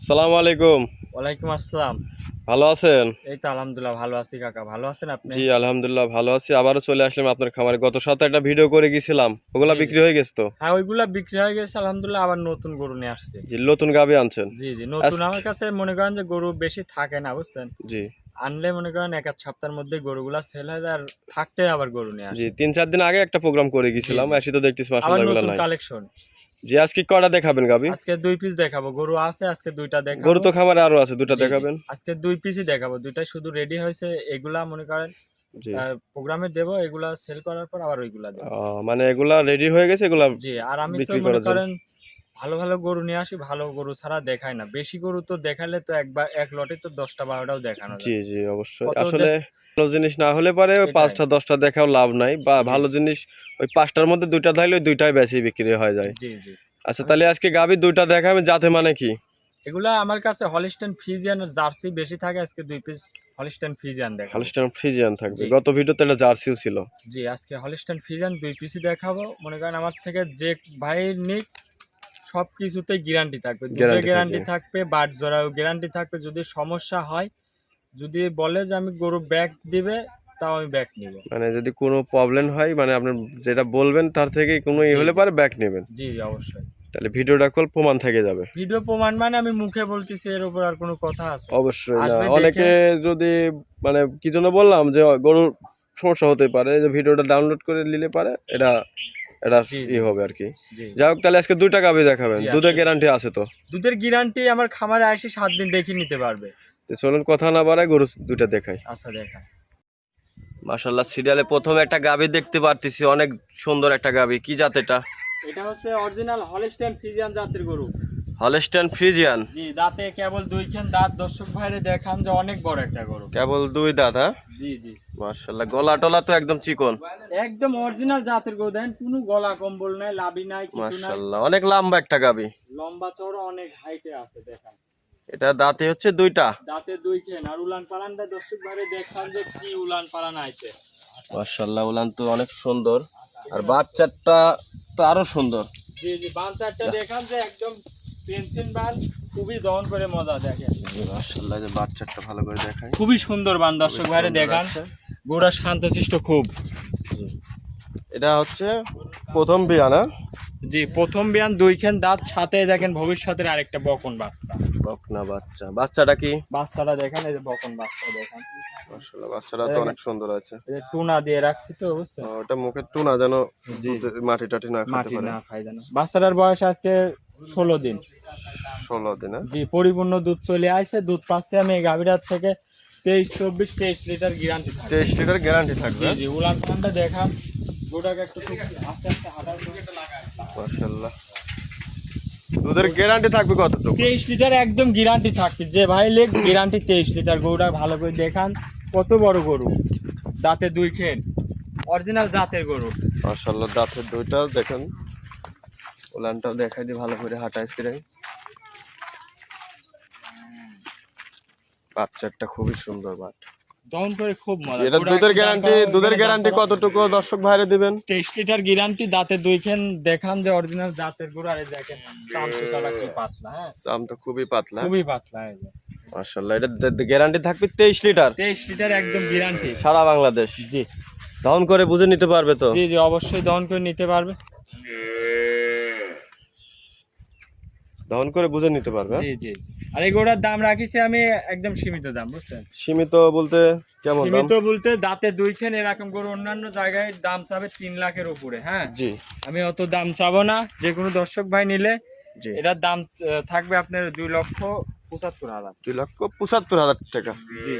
আসসালামু আলাইকুম। ওয়ালাইকুম আসসালাম। ভালো আছেন? এই তো আলহামদুলিল্লাহ ভালো আছি কাকা। ভালো আছেন আপনি? জি, আলহামদুলিল্লাহ ভালো আছি। আবারও চলে আসলাম আপনার খামারে। গত সপ্তাহে একটা ভিডিও করে গেছিলাম। ওগুলা জি, জি। বিক্রি হয়ে গেছে তো? হ্যাঁ, ওইগুলা বিক্রি হয়ে গেছে আলহামদুলিল্লাহ, আবার নতুন গরু নিয়ে আসছি। জি, নতুন গাভী আনছেন। জি, জি। নতুন আজকে আমার কাছে মনে করেন যে গরু বেশি থাকে না, বুঝছেন? জি, আনলে মনে করেন ১ আধ সপ্তাহের মধ্যে গরুগুলা সেল হয়ে যায়, আর থাকতে আবার গরু নিয়ে জি আসি। ৩-৪ দিন আগে একটা প্রোগ্রাম করে জি, গেছিলাম। জি। এসে তো দেখতেছি আবার মাশাআল্লাহ এগুলা নতুন নাই। কালেকশন। জি, আজকে কয়টা দেখাবেন গাভী? আজকে ২ পিস দেখাবো। গরু আছে, আজকে ২ টা গরু দেখাবো। তো খামারে আরো আছে, ২টা জি, জি। দেখাবেন। আজকে ২ পিসই দেখাবো। ২ টাই শুধু রেডি হয়েছে। এগুলা মনে করেন জি। প্রোগ্রামে দেবো। এগুলা সেল করার পর আবার ওইগুলা দেবো। মানে এগুলা রেডি হয়ে গেছে, এগুলা জি, আর আমি তো বিক্রি মনে করার জন্য। করেন ভালো, ভালো গরু নিয়ে আসি। ভালো গরু ছাড়া দেখাই না। বেশি গরু তো দেখালে তো এক লটে তো ১০ টা ১২ টাও দেখানো জি, যায়। জি, অবশ্যই। কত আসলে ভালো জিনিস না হলে পরে ওই এটাই। ৫টা ১০টা দেখাও লাভ নাই, বা জি, ভালো জিনিস ওই ৫টার মধ্যে ২টা থাকলে ওই ২টাই বেশি বিক্রি হয়ে যায়। জি, জি। আচ্ছা, আমি তাহলে আজকে গাভী ২টা দেখাবেন, জাতে মানে কি? এগুলা আমার কাছে হলিস্টাইন ফ্রিজিয়ান আর জার্সি বেশি থাকে। আজকে ২ পিস হলিস্টাইন ফ্রিজিয়ান দেখাবো। হলস্টাইন ফ্রিজিয়ান থাকবে। জি, গত ভিডিওতে একটা জার্সিও ছিল। জি। আজকে হলিস্টাইন ফ্রিজিয়ান ২ পিসই দেখাবো। মনে করেন আমার থেকে যে ভাই নিক সবকিছুতেই গ্যারান্টি থাকবে। দুধে গ্যারান্টি থাকবে। গ্যারান্টি থাকবে, বাট জোড়াও গ্যারান্টি থাকবে। যদি সমস্যা হয়, যদি বলে যে আমি গরু ব্যাক দিবে, তাও আমি ব্যাক নিব। মানে যদি কোনো প্রবলেম হয়, মানে আপনি যেটা বলবেন তার থেকে কোনো জি, হলে জি। পারে ব্যাক নেবেন। জি, অবশ্যই। তাহলে ভিডিওটা কল প্রমাণ থেকে যাবে। ভিডিও প্রমাণ মানে আমি মুখে বলতেছি, এর উপর আর কোনো কথা আছে? অবশ্যই না। আসবে দেখে। অনেকে যদি মানে কি জন্য বললাম যে গরুর সমস্যা হতে পারে, যে ভিডিওটা ডাউনলোড করে নিলে পারে এটা এটা জি, জি, হবে আর কি। জি, যাই হোক, তাহলে আজকে ২টা গাভী দেখাবেন। জি। দুধের আজকে গ্যারান্টি আছে তো? দুধের গ্যারান্টি আমার খামারে এসে ৭ দিন দেখে নিতে পারবে। তো চলুন কথা না বাড়ায় গরু ২টা দেখাই। আচ্ছা, দেখা। মাশাআল্লাহ, সিরিয়ালে প্রথম একটা গাভী দেখতে পারতেছি, অনেক সুন্দর একটা গাভী। কি জাত এটা? এটা হচ্ছে অরিজিনাল হলিস্টাইন ফ্রিজিয়ান জাতের গরু। Holstein Friesian. জি, দাঁতে কেবল ২ খান দাঁত। দর্শক ভাইরে দেখান যে অনেক বড় একটা গরু। কেবল ২ দাঁত, হ্যাঁ? জি, জি। মাশাআল্লাহ, গলা টলা তো একদম চিকন। একদম অরিজিনাল জাতের গরু। দেখেন কোনো গলা কম্বল নাই, লাভি নাই, কিছু নাই। মাশাআল্লাহ, অনেক লম্বা একটা গাভী। লম্বা চওড়া অনেক হাইটে আছে, দেখান। এটা দাঁতে হচ্ছে ২টা। দাঁতে ২ খান। আর উলান পালানটা দর্শক ভাইরে দেখান যে কি উলান পালান আইছে। মাশাআল্লাহ, উলান তো অনেক সুন্দর। আর বাচ্চাটা তো আরো সুন্দর। জি, জি। বান চারটা দেখান যে একদম পেন্সিল বান, খুবই দহন করে মজা দেখেন। জি, মাশাআল্লাহ, যে বাচ্চাটা ভালো করে দেখাই। খুবই সুন্দর বান, দর্শক ভাইরে সুন্দর দেখান। আছে। গোড়া শান্তশিষ্ট খুব। জি। এটা হচ্ছে প্রথম বিয়া না? জি, প্রথম বিয়ান ২ খান দাঁত, সাথে দেখেন ভবিষ্যতের আরেকটা বকন বাচ্চা। বকনা বাচ্চা। বাচ্চাটা কি? বাচ্চাটা দেখেন, এই যে বকন বাচ্চা দেখেন। মাশাআল্লাহ, বাচ্চাটা তো অনেক সুন্দর আছে। এই যে টুনা দিয়ে রাখছি তো, বুঝছেন? ওটা মুখে টুনা যেন জি, জি। মাটি টাটি না খেতে মাটি পারে। না খাই যেন। বাচ্চাটার বয়স আজকে ১৬ দিন। ১৬ দিন, হ্যাঁ? জি, পরিপূর্ণ দুধ চলে আসছে। দুধ পাচ্ছি আমি এই গাভীটার থেকে ২৩ লিটার গ্যারান্টি থাকে। ২৩ লিটার গ্যারান্টি থাকবে। জি, জি। উলান পালানটা দেখান। গোটাকে একটু খুব আস্তে আস্তে হাঁটার জন্য। মাশাআল্লাহ, দুধের গ্যারান্টি থাকবে কতটুকু? ২৩ লিটার একদম গ্যারান্টি থাকবে। যে ভাই লেগ গ্যারান্টি ২৩ লিটার। গরুটা ভালো করে দেখান। কত বড় গরু। দাঁতে ২ খেন। অরিজিনাল জাতের গরু। মাশাআল্লাহ, দাঁতের ২টা দেখেন। উলানটাও দেখাই দিই ভালো করে, হাঁটায় ফিরাই। বাচ্চাটা খুবই সুন্দর বাট। দহন করে খুব মজা। এটা দুধের গ্যারান্টি কতটুকু দর্শক ভাইরে দিবেন? ২৩ লিটার গ্যারান্টি। দাঁতে ২ খেন দেখান যে অরিজিনাল জাতের গরু। আরে দেখেন চামচুসাটা কি পাতলা, হ্যাঁ? চাম তো খুবই পাতলা। খুবই পাতলা। এই যে মাশাআল্লাহ, এটা গ্যারান্টি থাকবে ২৩ লিটার ২৩ লিটার একদম গ্যারান্টি। সারা বাংলাদেশ। জি, দহন করে বুঝে নিতে পারবে তো? জি, জি। অবশ্যই দহন করে নিতে পারবে। দহন করে বুঝে নিতে পারবে, হ্যাঁ? জি, জি, জি। আর এই গরুটার দাম রাখিছি আমি একদম সীমিত দাম, বুঝছেন? সীমিত বলতে কেমন দাম? সীমিত বলতে দাঁতে ২ খান এরকম গরু অন্যান্য জায়গায় দাম চাবে ৩ লাখের উপরে, হ্যাঁ? জি, আমি অত দাম চাবো না। যে কোনো দর্শক ভাই নিলে জি। এটার দাম থাকবে আপনার ২,৭৫,০০০। ২,৭৫,০০০ টাকা। জি,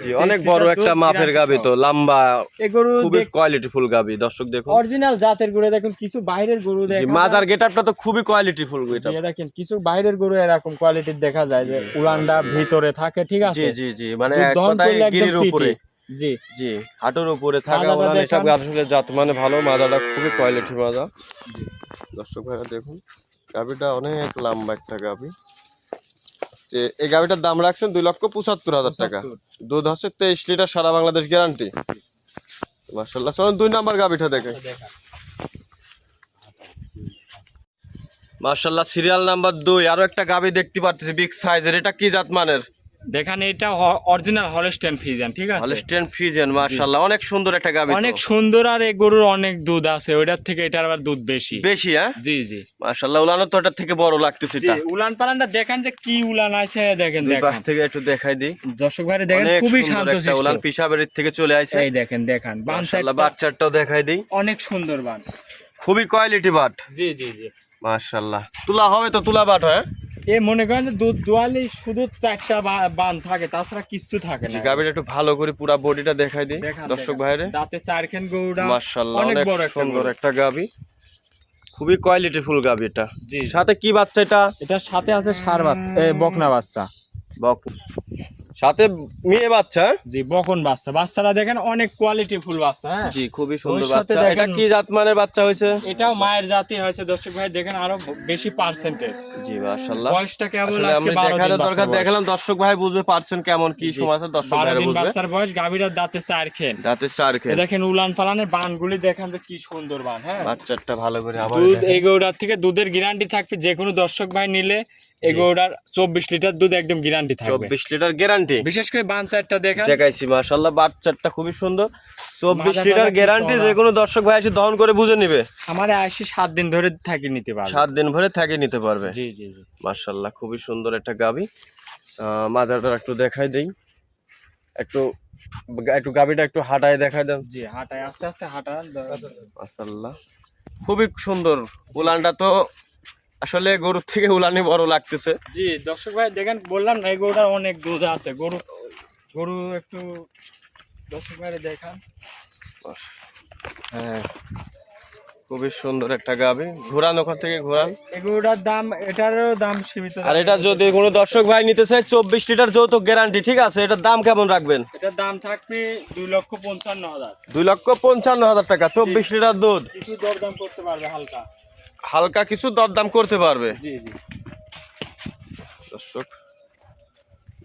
জি, অনেক বড় একটা মাপের গাবি তো, লম্বা, এই গরু খুবই কোয়ালিটিফুল গাবি। দর্শক দেখুন, অরিজিনাল জাতের গরু। দেখুন কিছু বাইরের গরু জি, দেখা মাজার যায়। গেটআপটা তো খুবই কোয়ালিটিফুল এটা। জি, দেখেন কিছু বাইরের গরু এরকম কোয়ালিটির দেখা যায় যে উলানটা ভিতরে থাকে, ঠিক জি, আছে? জি, জি, মানে দুধ এক দহন কথায় করলে একদম গিরির উপরে। সিটি। জি, জি, হাঁটুর উপরে থাকা মাজাটা ওলান, এটা দেখান। আসলে জাত মানে ভালো। মাজাটা খুবই কোয়ালিটি মাজা। জি। দর্শক ভাইরা দেখুন, গাবিটা অনেক লম্বা একটা গাবি। যে এই গাবিটার দাম রাখছেন ২,৭৫,০০০ টাকা। ৭৫। দুধ হচ্ছে ২৩ লিটার সারা বাংলাদেশ গ্যারান্টি। মাশাআল্লাহ, চলুন ২ নাম্বার গাবিটা দেখেন। আচ্ছা, দেখান। মাশাআল্লাহ সিরিয়াল নাম্বার 2 আরো একটা গাবি দেখতে পাচ্ছি বিগ সাইজের, এটা কি জাত মানের? দেখেন এটা অরিজিনাল হলস্টেইন ফ্রিজিয়ান, ঠিক আছে? হলস্টেইন ফ্রিজিয়ান, মাশাআল্লাহ অনেক সুন্দর একটা গাবি, অনেক সুন্দর। আর এই গরুর অনেক দুধ আছে, ওইটার থেকে এটার আবার দুধ বেশি। বেশি? হ্যাঁ জি জি মাশাআল্লাহ, উলানো তো এটার থেকে বড় লাগতেছে। জি, এটা উলান পালানটা দেখেন যে কি উলান আছে, দেখেন দুই পাশ দেখেন থেকে একটু দেখাই দিই। দর্শক ভাইরা দেখেন অনেক খুবই সুন্দর একটা শান্তশিষ্ট উলান, পিসাবের থেকে চলে আইছে। এই দেখেন দেখেন বান মাশাআল্লাহ, সাইডটা বাচ্চাটাও দেখাই দিই, অনেক সুন্দর বান। খুবই কোয়ালিটি বাট। জি জি জি মাশাআল্লাহ তুলা হবে তো, তুলা বাট? হ্যাঁ এ মনে করেন যে দুধ দোয়ালে শুধু 4টা বান থাকে, তাছাড়া কিছু থাকে না। গাবিটা একটু ভালো করে পুরো বডিটা দেখাই দিই দেখান, দর্শক দেখান। ভাইরে। দাঁতে 4 গরুটা মাশাআল্লাহ অনেক অনেক বড় একটা সুন্দর গরু। একটা গাবি, খুবই কোয়ালিটিফুল গাবি এটা। জি জি। সাথে কি বাচ্চা এটা? এটার সাথে আছে বকনা বাচ্চা। বক সাথে মেয়ে বাচ্চা? জি বকন বাচ্চা। বাচ্চাটা দেখেন অনেক কোয়ালিটি ফুল বাচ্চা। হ্যাঁ জি খুবই সুন্দর ওর সাথে বাচ্চা। এটা দেখেন- কি জাত মানের বাচ্চা হয়েছে? এটাও মায়ের জাতি হয়েছে দর্শক ভাই, দেখেন আরো বেশি পার্সেন্টের। জি মাশাআল্লাহ, বয়সটা কেবল আসলে আজকে আমরা 12 দেখার দিন দরকার বাচ্চার দেখালাম, দর্শক ভাই বুঝবে পারছেন কেমন কি জি। সময় আছে, দর্শক 12 ভাইরা দিন বুঝবে। বাচ্চার বয়স, গাভীরার দাঁতে 4 খেন। দাঁতে 4 এ খেয়ে দেখেন উলান পালানের বানগুলি দেখেন যে কি সুন্দর বান। হ্যাঁ বাচ্চাটা ভালো করে আবার দুধ দেখেন। এই গরুটার থেকে দুধের গ্যারান্টি থাকবে, যে কোনো দর্শক ভাই নিলে এই গরুটার 24 লিটার দুধ একদম গ্যারান্টি থাকবে। 24 লিটার গ্যারান্টি। বিশেষ করে বান চারটা দেখেন, দেখাইছি মাশাআল্লাহ, বাচ্চাটা খুবই সুন্দর, 24 মাথাটা লিটার কি গ্যারান্টি। চওড়া। যে কোনো দর্শক ভাই এসে দহন করে বুঝে নিবে। আমার 7 দিন ধরে থাকি নিতে পারবে। 7 দিন ভরে থাকে নিতে পারবে। জি জি জি মাশাআল্লাহ খুবই সুন্দর একটা গাবি। মাজারটা একটু দেখাই দেই, একটু একটু গাবিটা একটু হাঁটায় দেখাই দেন। জি হাঁটায় আস্তে আস্তে হাঁটান। মাশাআল্লাহ খুবই সুন্দর। উলানটা তো আসলে গরুর থেকে উলানি বড় লাগতেছে। জি দর্শক ভাই দেখেন, বললাম না এই গরুটার অনেক দুধ আছে। গরু একটু দর্শক ভাই দেখান। হ্যাঁ খুবই সুন্দর একটা গাবি। ঘোরান ওখান থেকে ঘোরান। এই গরুটার দাম, এটারও দাম সীমিত। আর এটা যদি কোনো দর্শক ভাই নিতে চায় 24 লিটার যৌতুক গ্যারান্টি, ঠিক আছে? এটার দাম কেমন রাখবেন? এটার দাম থাকবে 2,55,000। 2,55,000 টাকা, 24 লিটার দুধ। কিছু দরদাম করতে পারবে হালকা। হালকা কিছু দরদাম করতে পারবে। জি জি দর্শক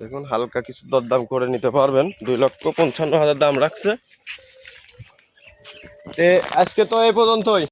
দেখুন, হালকা কিছু দরদাম করে নিতে পারবেন। 2,55,000 দাম রাখছে। আজকে তো এই পর্যন্তই।